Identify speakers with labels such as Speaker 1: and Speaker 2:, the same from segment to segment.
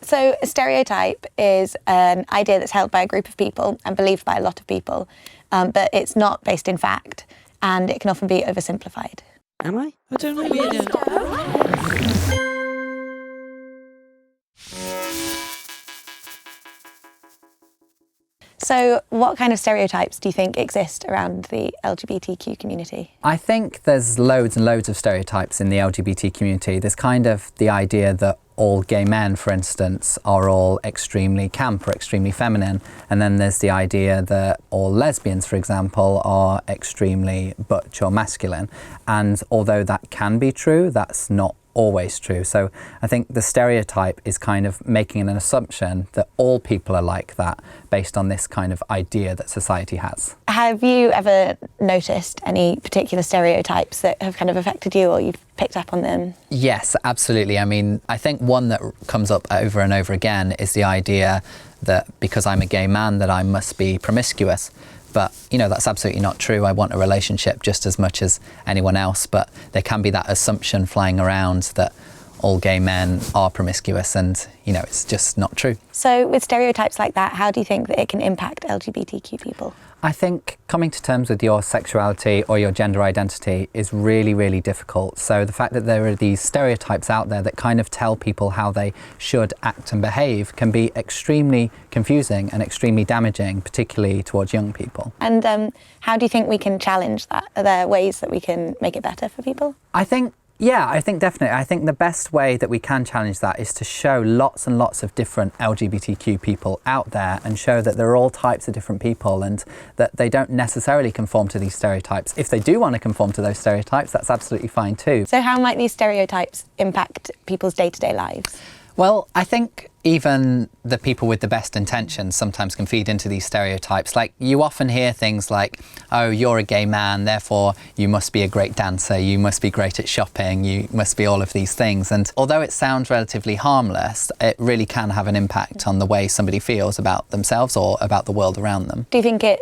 Speaker 1: So a stereotype is an idea that's held by a group of people and believed by a lot of people, but it's not based in fact, and it can often be oversimplified.
Speaker 2: Am I? I don't know.
Speaker 1: So what kind of stereotypes do you think exist around the LGBTQ community?
Speaker 3: I think there's loads and loads of stereotypes in the LGBT community. There's kind of the idea that all gay men, for instance, are all extremely camp or extremely feminine. And then there's the idea that all lesbians, for example, are extremely butch or masculine. And although that can be true, that's not always true. So I think the stereotype is kind of making an assumption that all people are like that based on this kind of idea that society has.
Speaker 1: Have you ever noticed any particular stereotypes that have kind of affected you, or you've picked up on them?
Speaker 3: Yes, absolutely. I mean, I think one that comes up over and over again is the idea that because I'm a gay man that I must be promiscuous. But, you know, that's absolutely not true. I want a relationship just as much as anyone else, but there can be that assumption flying around that all gay men are promiscuous, and, you know, it's just not true.
Speaker 1: So with stereotypes like that, how do you think that it can impact LGBTQ people?
Speaker 3: I think coming to terms with your sexuality or your gender identity is really, really difficult. So the fact that there are these stereotypes out there that kind of tell people how they should act and behave can be extremely confusing and extremely damaging, particularly towards young people.
Speaker 1: And how do you think we can challenge that? Are there ways that we can make it better for people?
Speaker 3: I think definitely. I think the best way that we can challenge that is to show lots and lots of different LGBTQ people out there, and show that there are all types of different people and that they don't necessarily conform to these stereotypes. If they do want to conform to those stereotypes, that's absolutely fine too.
Speaker 1: So how might these stereotypes impact people's day-to-day lives?
Speaker 3: Well, I think even the people with the best intentions sometimes can feed into these stereotypes. Like, you often hear things like, oh, you're a gay man, therefore you must be a great dancer, you must be great at shopping, you must be all of these things. And although it sounds relatively harmless, it really can have an impact on the way somebody feels about themselves or about the world around them.
Speaker 1: Do you think it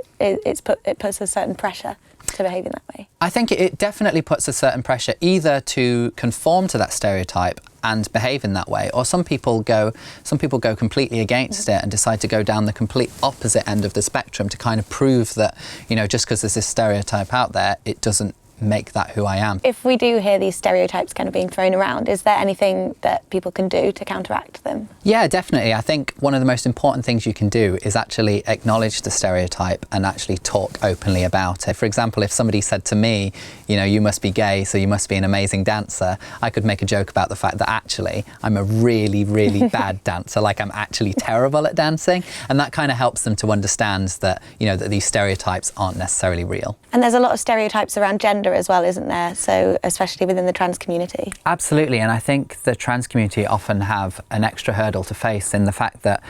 Speaker 1: puts a certain pressure to behave in that way?
Speaker 3: I think it definitely puts a certain pressure either to conform to that stereotype and behave in that way, or some people go completely against it and decide to go down the complete opposite end of the spectrum to kind of prove that, you know, just because there's this stereotype out there, it doesn't make that who I am. If
Speaker 1: we do hear these stereotypes kind of being thrown around, is there anything that people can do to counteract them? Yeah, definitely. I think one of the most important things you can do is actually acknowledge the stereotype and actually talk openly about it. For example, if somebody said to me, you know, you must be gay, so you must be an amazing dancer, I could make a joke about the fact that actually I'm a really, really bad dancer, like I'm actually terrible at dancing, and that kind of helps them to understand that, you know, that these stereotypes aren't necessarily real. And there's a lot of stereotypes around gender as well, isn't there? So especially within the trans community. Absolutely, and I think the trans community often have an extra hurdle to face in the fact that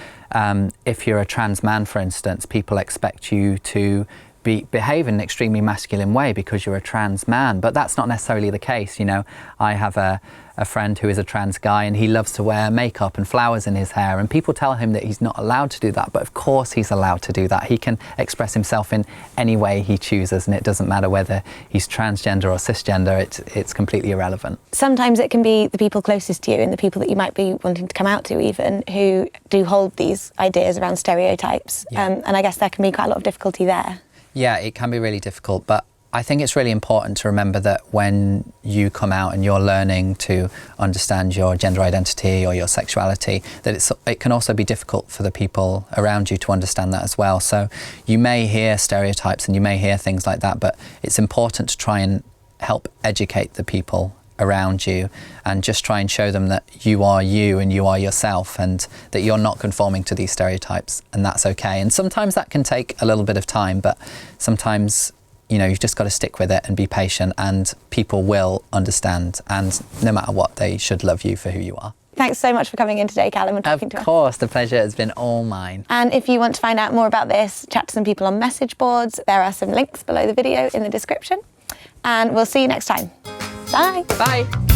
Speaker 1: if you're a trans man, for instance, people expect you to behave in an extremely masculine way because you're a trans man, but that's not necessarily the case. You know, I have a friend who is a trans guy, and he loves to wear makeup and flowers in his hair, and people tell him that he's not allowed to do that, but of course he's allowed to do that. He can express himself in any way he chooses, and it doesn't matter whether he's transgender or cisgender. It's completely irrelevant. Sometimes it can be the people closest to you and the people that you might be wanting to come out to even, who do hold these ideas around stereotypes. Yeah. And I guess there can be quite a lot of difficulty there. Yeah, it can be really difficult, but I think it's really important to remember that when you come out and you're learning to understand your gender identity or your sexuality, that it can also be difficult for the people around you to understand that as well. So you may hear stereotypes and you may hear things like that, but it's important to try and help educate the people around you and just try and show them that you are you and you are yourself, and that you're not conforming to these stereotypes, and that's okay. And sometimes that can take a little bit of time, but sometimes, you know, you've just got to stick with it and be patient, and people will understand, and no matter what, they should love you for who you are. Thanks so much for coming in today, Calum, and talking to us. Of course, the pleasure has been all mine. And if you want to find out more about this, chat to some people on message boards. There are some links below the video in the description, and we'll see you next time. Bye. Bye.